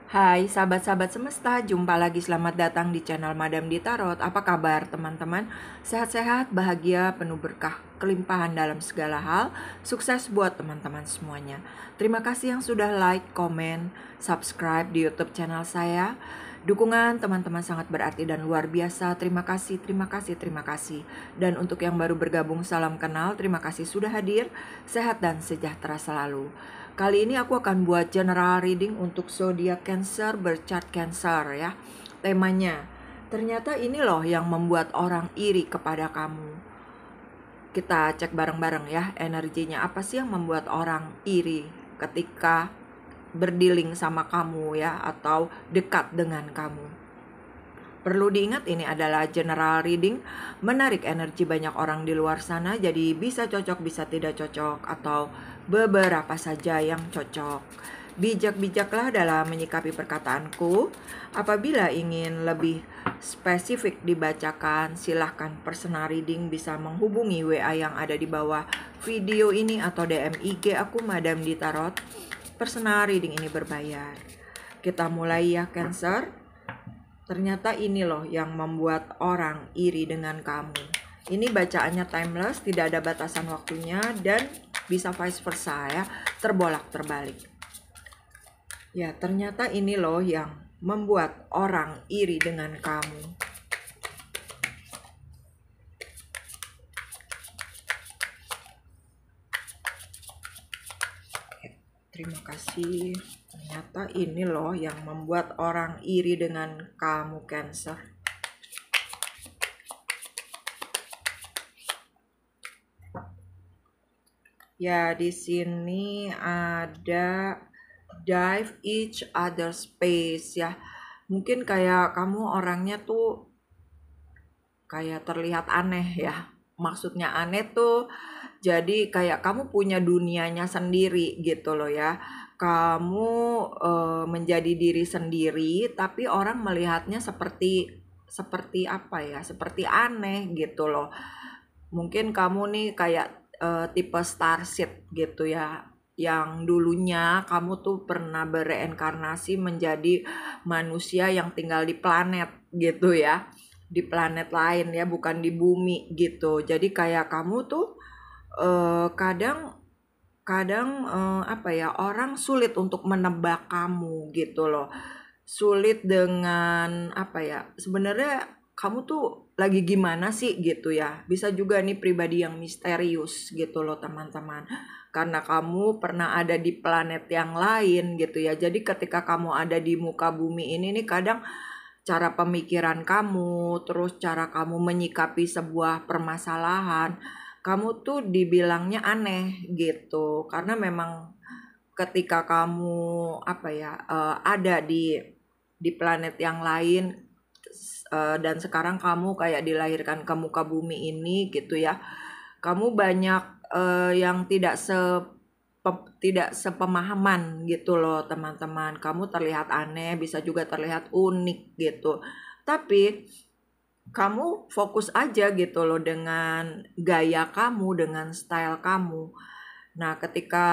Hai sahabat-sahabat semesta, jumpa lagi, selamat datang di channel Madam di Tarot. Apa kabar teman-teman? Sehat-sehat, bahagia, penuh berkah, kelimpahan dalam segala hal. Sukses buat teman-teman semuanya. Terima kasih yang sudah like, komen, subscribe di YouTube channel saya. Dukungan teman-teman sangat berarti dan luar biasa. Terima kasih, terima kasih, terima kasih. Dan untuk yang baru bergabung, salam kenal. Terima kasih sudah hadir. Sehat dan sejahtera selalu. Kali ini aku akan buat general reading untuk zodiak Cancer, berchart Cancer ya. Temanya, ternyata ini loh yang membuat orang iri kepada kamu. Kita cek bareng-bareng ya, energinya apa sih yang membuat orang iri ketika berdealing sama kamu ya, atau dekat dengan kamu. Perlu diingat ini adalah general reading, menarik energi banyak orang di luar sana, jadi bisa cocok, bisa tidak cocok, atau beberapa saja yang cocok. Bijak-bijaklah dalam menyikapi perkataanku. Apabila ingin lebih spesifik dibacakan, silahkan personal reading bisa menghubungi WA yang ada di bawah video ini atau DM IG aku Madam di Tarot. Personal reading ini berbayar. Kita mulai ya Cancer. Ternyata ini loh yang membuat orang iri dengan kamu. Ini bacaannya timeless, tidak ada batasan waktunya, dan bisa vice versa ya, terbolak terbalik. Ya, ternyata ini loh yang membuat orang iri dengan kamu. Terima kasih. Ternyata ini loh yang membuat orang iri dengan kamu Cancer. Ya, di sini ada dive each other space ya. Mungkin kayak kamu orangnya tuh kayak terlihat aneh ya. Maksudnya aneh tuh jadi kayak kamu punya dunianya sendiri gitu loh ya. Kamu menjadi diri sendiri, tapi orang melihatnya seperti apa ya? Seperti aneh gitu loh. Mungkin kamu nih kayak tipe starship gitu ya, yang dulunya kamu tuh pernah bereinkarnasi menjadi manusia yang tinggal di planet gitu ya, di planet lain ya, bukan di bumi gitu. Jadi kayak kamu tuh kadang apa ya, orang sulit untuk menebak kamu gitu loh. Sulit dengan apa ya, sebenarnya kamu tuh lagi gimana sih gitu ya. Bisa juga nih pribadi yang misterius gitu loh teman-teman. Karena kamu pernah ada di planet yang lain gitu ya. Jadi ketika kamu ada di muka bumi ini nih, kadang cara pemikiran kamu, terus cara kamu menyikapi sebuah permasalahan, kamu tuh dibilangnya aneh gitu. Karena memang ketika kamu apa ya, ada di planet yang lain, dan sekarang kamu kayak dilahirkan ke muka bumi ini gitu ya, kamu banyak yang tidak sepemahaman gitu loh teman-teman. Kamu terlihat aneh, bisa juga terlihat unik gitu, tapi kamu fokus aja gitu loh dengan gaya kamu, dengan style kamu. Nah, ketika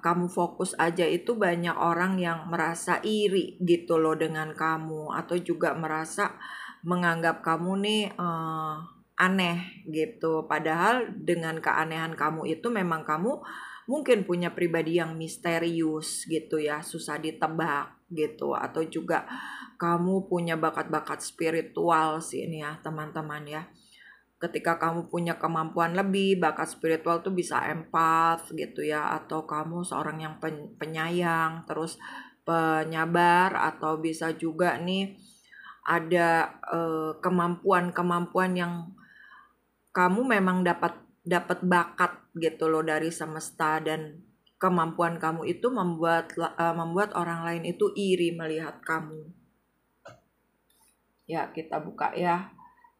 kamu fokus aja itu, banyak orang yang merasa iri gitu loh dengan kamu, atau juga merasa menganggap kamu nih aneh gitu. Padahal dengan keanehan kamu itu memang kamu mungkin punya pribadi yang misterius gitu ya, susah ditebak gitu, atau juga kamu punya bakat-bakat spiritual sih ini ya teman-teman ya. Ketika kamu punya kemampuan lebih, bakat spiritual tuh bisa empath gitu ya, atau kamu seorang yang penyayang, terus penyabar, atau bisa juga nih ada kemampuan-kemampuan yang kamu memang dapat bakat gitu loh dari semesta, dan kemampuan kamu itu membuat orang lain itu iri melihat kamu. Ya, kita buka ya.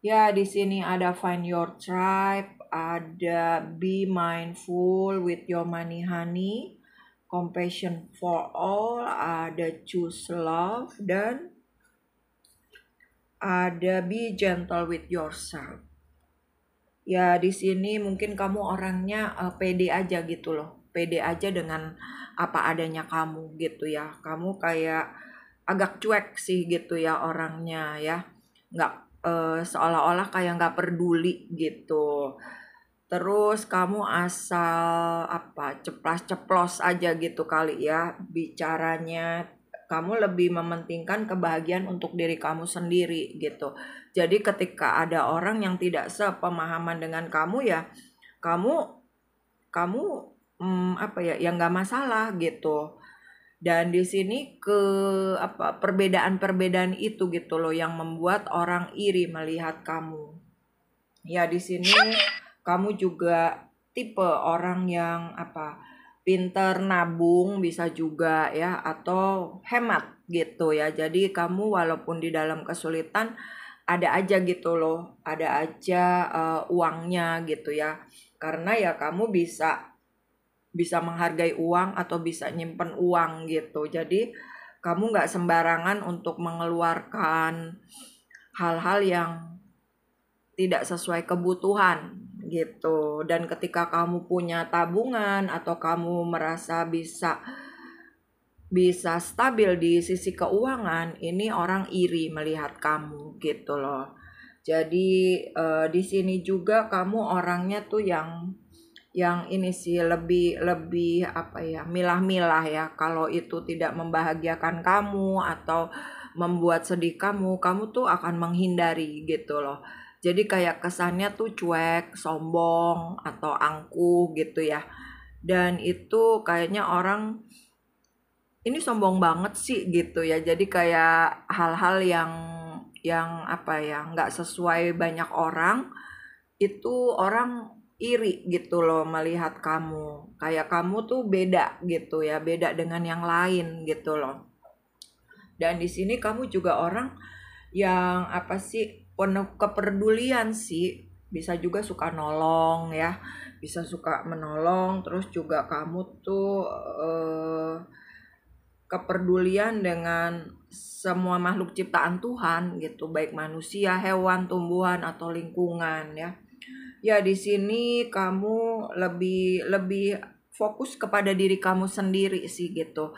Ya, di sini ada find your tribe, ada be mindful with your money honey, compassion for all, ada choose love, dan ada be gentle with yourself. Ya, di sini mungkin kamu orangnya pede aja gitu loh. Pede aja dengan apa adanya kamu gitu ya. Kamu kayak agak cuek sih gitu ya orangnya ya, nggak seolah-olah kayak nggak peduli gitu. Terus kamu asal apa ceplas-ceplos aja gitu kali ya bicaranya. Kamu lebih mementingkan kebahagiaan untuk diri kamu sendiri gitu. Jadi ketika ada orang yang tidak sepemahaman dengan kamu ya, kamu kamu apa ya, yang nggak masalah gitu. Dan di sini apa perbedaan-perbedaan itu gitu loh yang membuat orang iri melihat kamu. Ya di sini kamu juga tipe orang yang apa pinter nabung bisa juga ya atau hemat gitu ya. Jadi kamu walaupun di dalam kesulitan ada aja gitu loh, ada aja uangnya gitu ya. Karena ya kamu bisa menghargai uang atau bisa nyimpen uang gitu. Jadi kamu nggak sembarangan untuk mengeluarkan hal-hal yang tidak sesuai kebutuhan gitu. Dan ketika kamu punya tabungan atau kamu merasa bisa stabil di sisi keuangan, ini orang iri melihat kamu gitu loh. Jadi di sini juga kamu orangnya tuh yang ini sih lebih lebih apa ya, milah-milah ya. Kalau itu tidak membahagiakan kamu atau membuat sedih kamu tuh akan menghindari gitu loh. Jadi kayak kesannya tuh cuek, sombong atau angkuh gitu ya. Dan itu kayaknya orang ini sombong banget sih gitu ya. Jadi kayak hal-hal yang apa ya, nggak sesuai banyak orang itu orang iri gitu loh melihat kamu. Kayak kamu tuh beda gitu ya, beda dengan yang lain gitu loh. Dan di sini kamu juga orang yang apa sih, penuh kepedulian sih. Bisa juga suka nolong ya, bisa suka menolong. Terus juga kamu tuh kepedulian dengan semua makhluk ciptaan Tuhan gitu, baik manusia, hewan, tumbuhan atau lingkungan ya. Ya di sini kamu lebih lebih fokus kepada diri kamu sendiri sih gitu.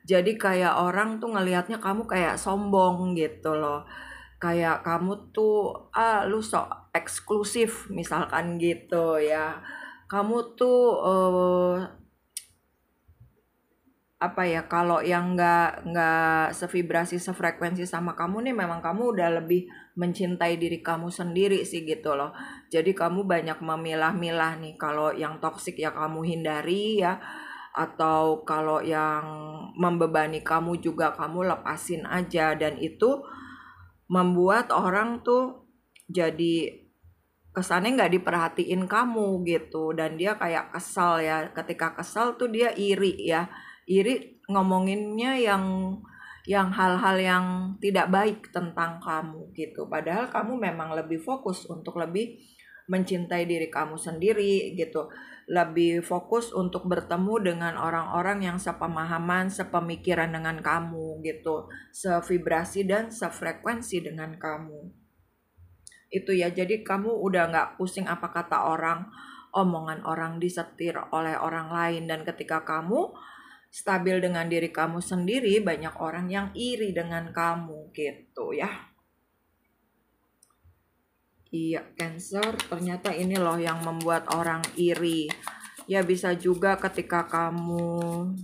Jadi kayak orang tuh ngelihatnya kamu kayak sombong gitu loh. Kayak kamu tuh lu sok eksklusif misalkan gitu ya. Kamu tuh apa ya, kalau yang nggak sevibrasi sefrekuensi sama kamu nih, memang kamu udah lebih mencintai diri kamu sendiri sih gitu loh. Jadi kamu banyak memilah-milah nih, kalau yang toksik ya kamu hindari ya, atau kalau yang membebani kamu juga kamu lepasin aja. Dan itu membuat orang tuh jadi kesannya nggak diperhatiin kamu gitu, dan dia kayak kesal ya. Ketika kesal tuh dia iri ya, iri ngomonginnya yang hal-hal yang tidak baik tentang kamu gitu. Padahal kamu memang lebih fokus untuk lebih mencintai diri kamu sendiri gitu, lebih fokus untuk bertemu dengan orang-orang yang sepemahaman, sepemikiran dengan kamu gitu, sevibrasi dan sefrekuensi dengan kamu itu ya. Jadi kamu udah nggak pusing apa kata orang, omongan orang, disetir oleh orang lain. Dan ketika kamu stabil dengan diri kamu sendiri, banyak orang yang iri dengan kamu gitu ya. Iya, Cancer, ternyata ini loh yang membuat orang iri. Ya bisa juga ketika kamu,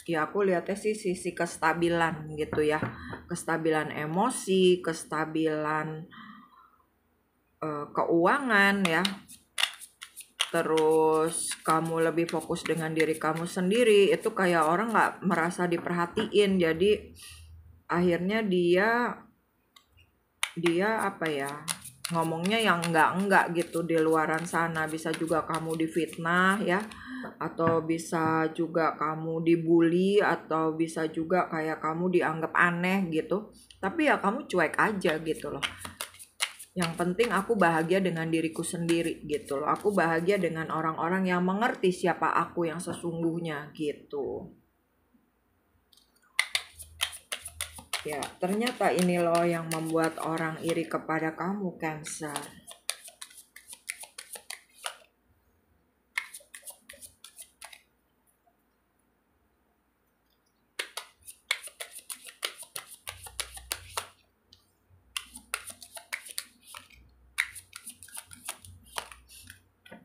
ya aku lihatnya sih sisi kestabilan gitu ya, kestabilan emosi, kestabilan keuangan ya. Terus kamu lebih fokus dengan diri kamu sendiri, itu kayak orang nggak merasa diperhatiin. Jadi akhirnya dia apa ya, ngomongnya yang enggak gitu di luaran sana. Bisa juga kamu difitnah ya, atau bisa juga kamu dibully, atau bisa juga kayak kamu dianggap aneh gitu. Tapi ya kamu cuek aja gitu loh. Yang penting aku bahagia dengan diriku sendiri gitu loh. Aku bahagia dengan orang-orang yang mengerti siapa aku yang sesungguhnya gitu. Ya, ternyata ini loh yang membuat orang iri kepada kamu, Cancer.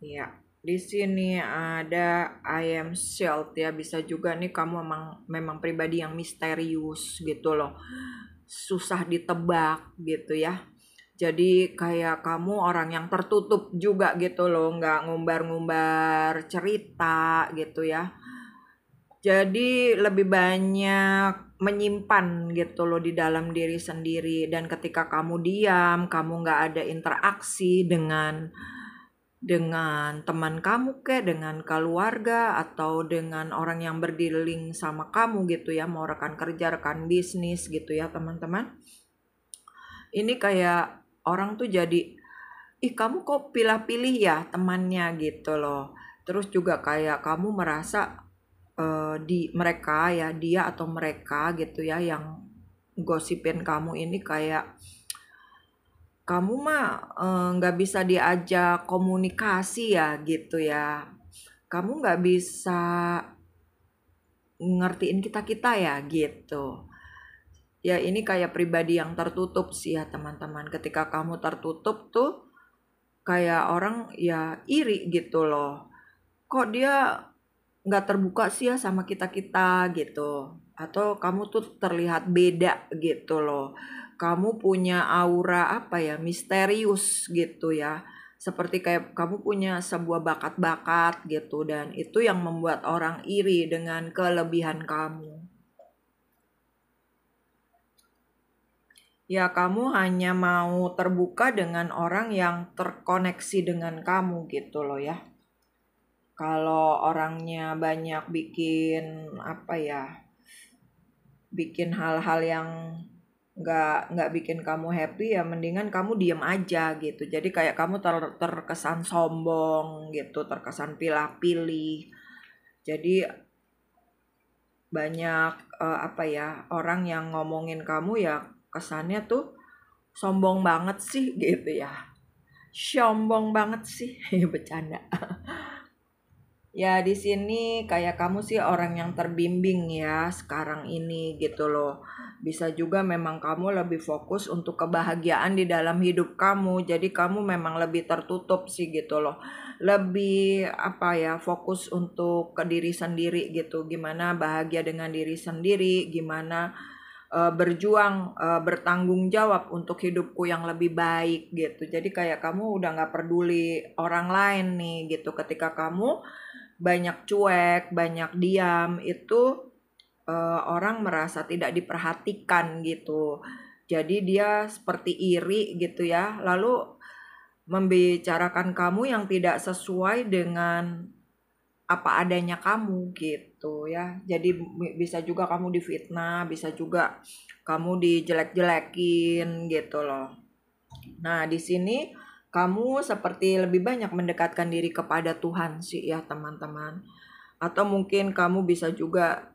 Ya, di sini ada I am shield ya, bisa juga nih kamu memang pribadi yang misterius gitu loh. Susah ditebak gitu ya. Jadi kayak kamu orang yang tertutup juga gitu loh, nggak ngumbar-ngumbar cerita gitu ya. Jadi lebih banyak menyimpan gitu loh di dalam diri sendiri, dan ketika kamu diam, kamu nggak ada interaksi dengan teman kamu kek, dengan keluarga atau dengan orang yang berdealing sama kamu gitu ya, mau rekan kerja, rekan bisnis gitu ya teman-teman. Ini kayak orang tuh jadi, ih kamu kok pilih-pilih ya temannya gitu loh. Terus juga kayak kamu merasa di mereka ya, dia atau mereka gitu ya yang gosipin kamu ini kayak kamu mah nggak bisa diajak komunikasi ya gitu ya. Kamu nggak bisa ngertiin kita-kita ya gitu. Ya ini kayak pribadi yang tertutup sih ya teman-teman. Ketika kamu tertutup tuh kayak orang ya iri gitu loh. Kok dia nggak terbuka sih ya sama kita-kita gitu. Atau kamu tuh terlihat beda gitu loh. Kamu punya aura apa ya, misterius gitu ya. Seperti kayak kamu punya sebuah bakat-bakat gitu, dan itu yang membuat orang iri dengan kelebihan kamu. Ya kamu hanya mau terbuka dengan orang yang terkoneksi dengan kamu gitu loh ya. Kalau orangnya banyak bikin hal-hal yang nggak bikin kamu happy, ya mendingan kamu diem aja gitu. Jadi kayak kamu terkesan sombong gitu, terkesan pilih-pilih. Jadi banyak orang yang ngomongin kamu ya kesannya tuh sombong banget sih gitu ya. Sombong banget sih, bercanda. Ya di sini kayak kamu sih orang yang terbimbing ya sekarang ini gitu loh. Bisa juga memang kamu lebih fokus untuk kebahagiaan di dalam hidup kamu. Jadi kamu memang lebih tertutup sih gitu loh. Lebih fokus untuk ke diri sendiri gitu. Gimana bahagia dengan diri sendiri, gimana berjuang, bertanggung jawab untuk hidupku yang lebih baik gitu. Jadi kayak kamu udah nggak peduli orang lain nih gitu. Ketika kamu banyak cuek, banyak diam, itu orang merasa tidak diperhatikan gitu. Jadi dia seperti iri gitu ya, lalu membicarakan kamu yang tidak sesuai dengan apa adanya kamu gitu ya. Jadi bisa juga kamu difitnah, bisa juga kamu dijelek-jelekin gitu loh. Nah, di sini kamu seperti lebih banyak mendekatkan diri kepada Tuhan sih ya teman-teman. Atau mungkin kamu bisa juga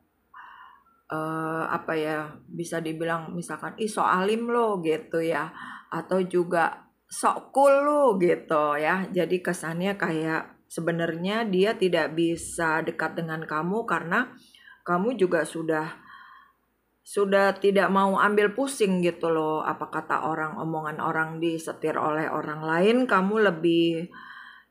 bisa dibilang misalkan ih sok alim lo gitu ya. Atau juga sok cool lo gitu ya. Jadi kesannya kayak sebenarnya dia tidak bisa dekat dengan kamu karena kamu juga sudah tidak mau ambil pusing gitu loh, apa kata orang, omongan orang disetir oleh orang lain. Kamu lebih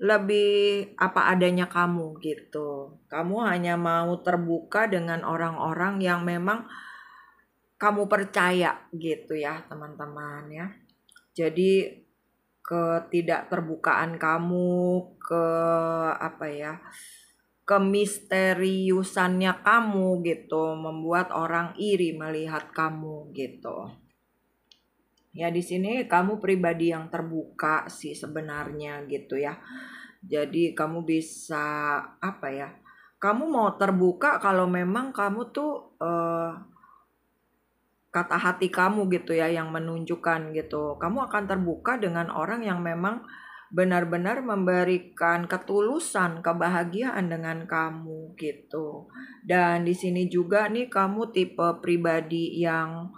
lebih apa adanya kamu gitu. Kamu hanya mau terbuka dengan orang-orang yang memang kamu percaya gitu ya teman-teman ya. Jadi ketidakterbukaan kamu, kemisteriusannya kamu gitu membuat orang iri melihat kamu gitu. Ya di sini kamu pribadi yang terbuka sih sebenarnya gitu ya. Jadi kamu bisa kamu mau terbuka kalau memang kamu tuh kata hati kamu gitu ya yang menunjukkan gitu. Kamu akan terbuka dengan orang yang memang benar-benar memberikan ketulusan, kebahagiaan dengan kamu gitu. Dan di sini juga nih kamu tipe pribadi yang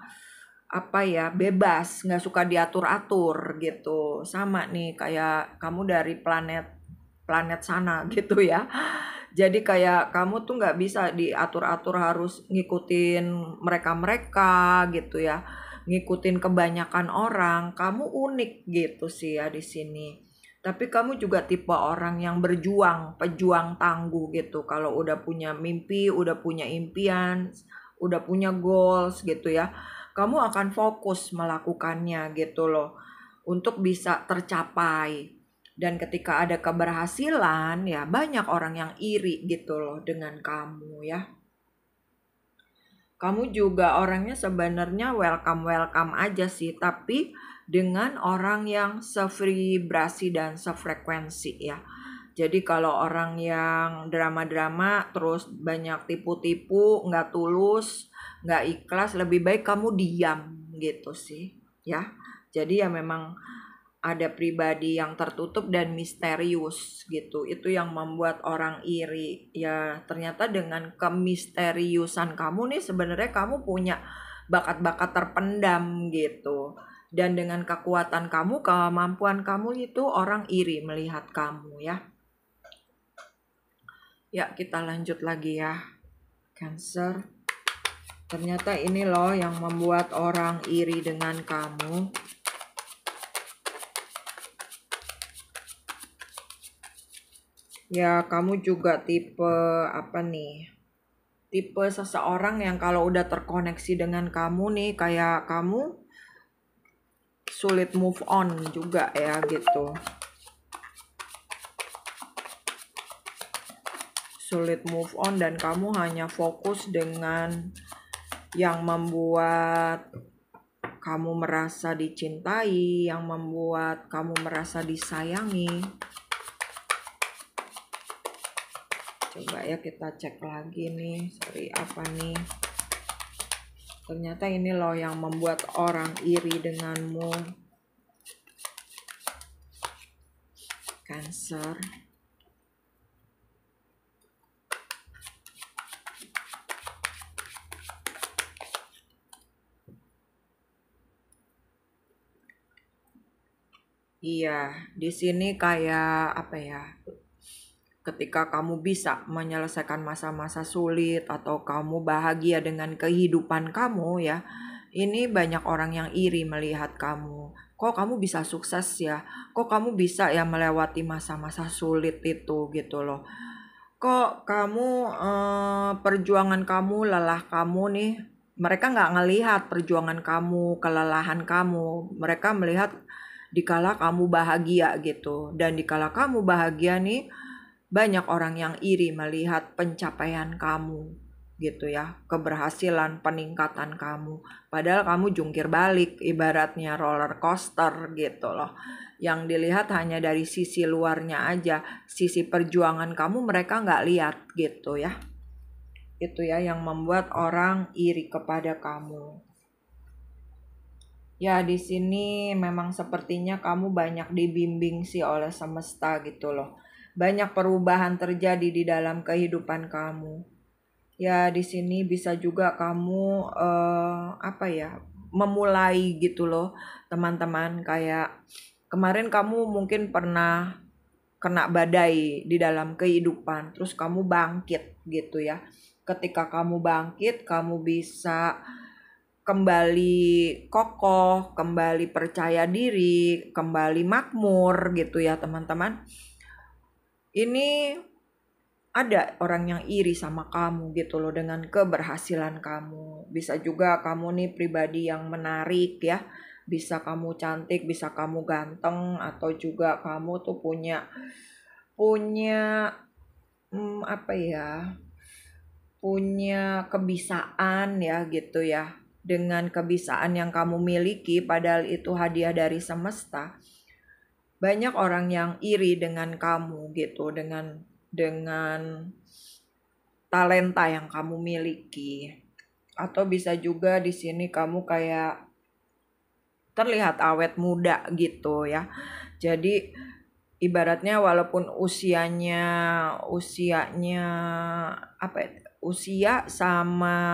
bebas, nggak suka diatur-atur gitu. Sama nih kayak kamu dari planet sana gitu ya. Jadi kayak kamu tuh nggak bisa diatur-atur harus ngikutin mereka-mereka gitu ya. Ngikutin kebanyakan orang. Kamu unik gitu sih ya di sini. Tapi kamu juga tipe orang yang berjuang, pejuang tangguh gitu. Kalau udah punya mimpi, udah punya impian, udah punya goals gitu ya, kamu akan fokus melakukannya gitu loh, untuk bisa tercapai. Dan ketika ada keberhasilan ya, banyak orang yang iri gitu loh dengan kamu ya. Kamu juga orangnya sebenarnya welcome aja sih, tapi dengan orang yang sevibrasi dan sefrekuensi ya. Jadi kalau orang yang drama-drama terus banyak tipu-tipu, nggak tulus, nggak ikhlas, lebih baik kamu diam gitu sih ya. Jadi ya memang ada pribadi yang tertutup dan misterius gitu. Itu yang membuat orang iri. Ya ternyata dengan kemisteriusan kamu nih, sebenarnya kamu punya bakat-bakat terpendam gitu. Dan dengan kekuatan kamu, kemampuan kamu itu orang iri melihat kamu ya. Ya kita lanjut lagi ya. Cancer. Ternyata ini loh yang membuat orang iri dengan kamu. Ya, kamu juga tipe apa nih? Tipe seseorang yang kalau udah terkoneksi dengan kamu nih, kayak kamu sulit move on juga ya gitu. Sulit move on dan kamu hanya fokus dengan yang membuat kamu merasa dicintai, yang membuat kamu merasa disayangi. Coba ya kita cek lagi nih, sorry apa nih. Ternyata ini loh yang membuat orang iri denganmu. Cancer. Iya, di sini kayak apa ya? Ketika kamu bisa menyelesaikan masa-masa sulit atau kamu bahagia dengan kehidupan kamu ya, ini banyak orang yang iri melihat kamu. Kok kamu bisa sukses ya? Kok kamu bisa ya melewati masa-masa sulit itu gitu loh. Kok kamu perjuangan kamu, lelah kamu nih, mereka nggak ngelihat perjuangan kamu, kelelahan kamu. Mereka melihat dikala kamu bahagia gitu. Dan dikala kamu bahagia nih, banyak orang yang iri melihat pencapaian kamu gitu ya, keberhasilan, peningkatan kamu. Padahal kamu jungkir balik, ibaratnya roller coaster gitu loh. Yang dilihat hanya dari sisi luarnya aja, sisi perjuangan kamu mereka nggak lihat gitu ya. Itu ya yang membuat orang iri kepada kamu. Ya di sini memang sepertinya kamu banyak dibimbing sih oleh semesta gitu loh. Banyak perubahan terjadi di dalam kehidupan kamu. Ya di sini bisa juga kamu memulai gitu loh teman-teman. Kayak kemarin kamu mungkin pernah kena badai di dalam kehidupan, terus kamu bangkit gitu ya. Ketika kamu bangkit, kamu bisa kembali kokoh, kembali percaya diri, kembali makmur gitu ya teman-teman. Ini ada orang yang iri sama kamu gitu loh dengan keberhasilan kamu. Bisa juga kamu nih pribadi yang menarik ya. Bisa kamu cantik, bisa kamu ganteng, atau juga kamu tuh punya punya kebisaan ya gitu ya. Dengan kebisaan yang kamu miliki, padahal itu hadiah dari semesta. Banyak orang yang iri dengan kamu gitu, dengan talenta yang kamu miliki. Atau bisa juga di sini kamu kayak terlihat awet muda gitu ya. Jadi ibaratnya walaupun usianya usia sama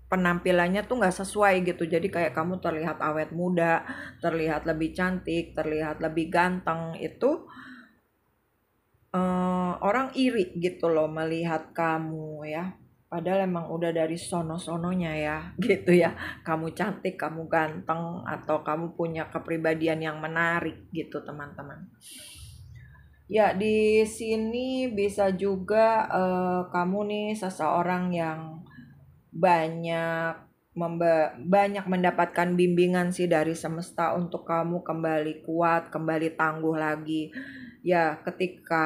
penampilannya tuh nggak sesuai gitu. Jadi kayak kamu terlihat awet muda, terlihat lebih cantik, terlihat lebih ganteng. Itu orang iri gitu loh melihat kamu ya. Padahal emang udah dari sono-sononya ya, gitu ya. Kamu cantik, kamu ganteng, atau kamu punya kepribadian yang menarik gitu, teman-teman. Ya, di sini bisa juga kamu nih seseorang yang banyak banyak mendapatkan bimbingan sih dari semesta untuk kamu kembali kuat, kembali tangguh lagi. Ya, ketika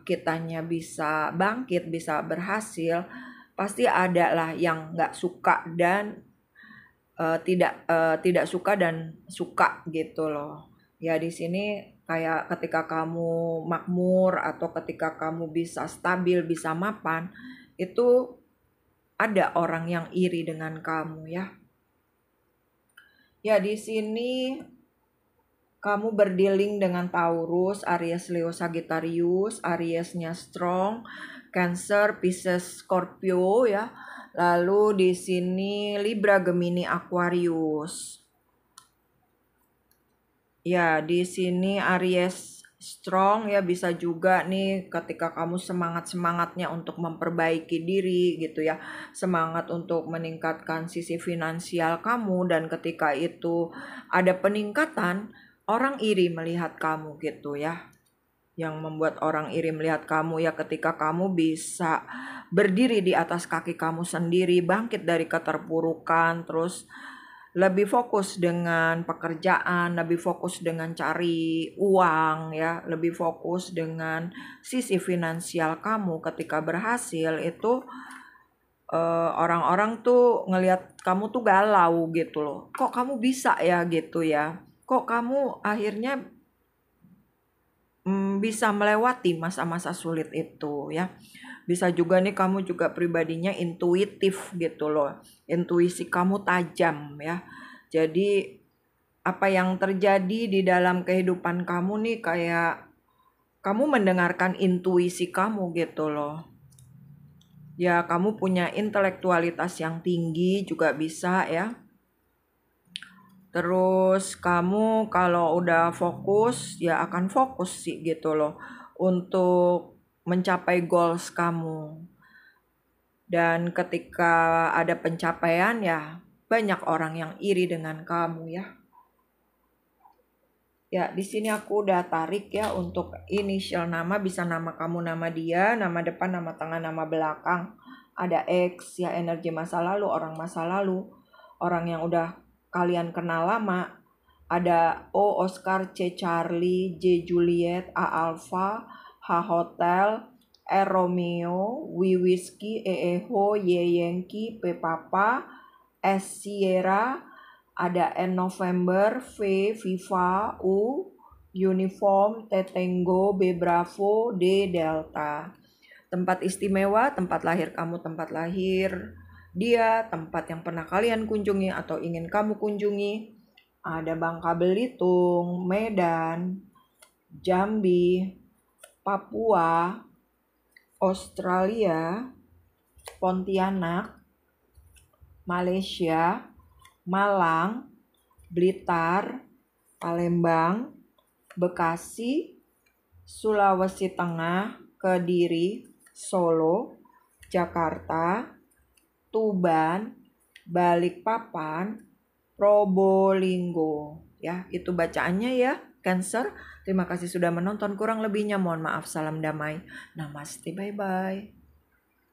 kitanya bisa bangkit, bisa berhasil, pasti ada lah yang nggak suka dan tidak suka dan suka gitu loh. Ya di sini kayak ketika kamu makmur atau ketika kamu bisa stabil, bisa mapan, itu ada orang yang iri dengan kamu ya. Ya di sini kamu berdealing dengan Taurus, Aries, Leo, Sagittarius, Ariesnya strong, Cancer, Pisces, Scorpio ya. Lalu di sini Libra, Gemini, Aquarius. Ya, di sini Aries strong ya, bisa juga nih ketika kamu semangat-semangatnya untuk memperbaiki diri gitu ya. Semangat untuk meningkatkan sisi finansial kamu, dan ketika itu ada peningkatan, orang iri melihat kamu gitu ya. Yang membuat orang iri melihat kamu ya ketika kamu bisa berdiri di atas kaki kamu sendiri, bangkit dari keterpurukan, terus lebih fokus dengan pekerjaan, lebih fokus dengan cari uang ya, lebih fokus dengan sisi finansial kamu. Ketika berhasil itu orang-orang tuh ngelihat kamu tuh galau gitu loh. Kok kamu bisa ya gitu ya? Kok kamu akhirnya bisa melewati masa-masa sulit itu ya. Bisa juga nih kamu juga pribadinya intuitif gitu loh. Intuisi kamu tajam ya. Jadi apa yang terjadi di dalam kehidupan kamu nih kayak kamu mendengarkan intuisi kamu gitu loh. Ya, kamu punya intelektualitas yang tinggi juga bisa ya. Terus kamu kalau udah fokus ya akan fokus sih gitu loh untuk mencapai goals kamu. Dan ketika ada pencapaian ya banyak orang yang iri dengan kamu ya. Ya, di sini aku udah tarik ya untuk inisial nama, bisa nama kamu, nama dia, nama depan, nama tengah, nama belakang. Ada X ya, energi masa lalu, orang masa lalu, orang yang udah kalian kenal lama. Ada O Oscar, C Charlie, J Juliet, A Alpha, H Hotel, R Romeo, W Whiskey, E Echo, Y Yankee, P Papa, S Sierra, ada N November, V Viva, U Uniform, T Tango, B Bravo, D Delta. Tempat istimewa, tempat lahir kamu, tempat lahir dia, tempat yang pernah kalian kunjungi atau ingin kamu kunjungi. Ada Bangka Belitung, Medan, Jambi, Papua, Australia, Pontianak, Malaysia, Malang, Blitar, Palembang, Bekasi, Sulawesi Tengah, Kediri, Solo, Jakarta, Tuban, Balikpapan, Probolinggo. Ya, itu bacaannya ya, Cancer. Terima kasih sudah menonton. Kurang lebihnya mohon maaf. Salam damai. Namaste, bye-bye.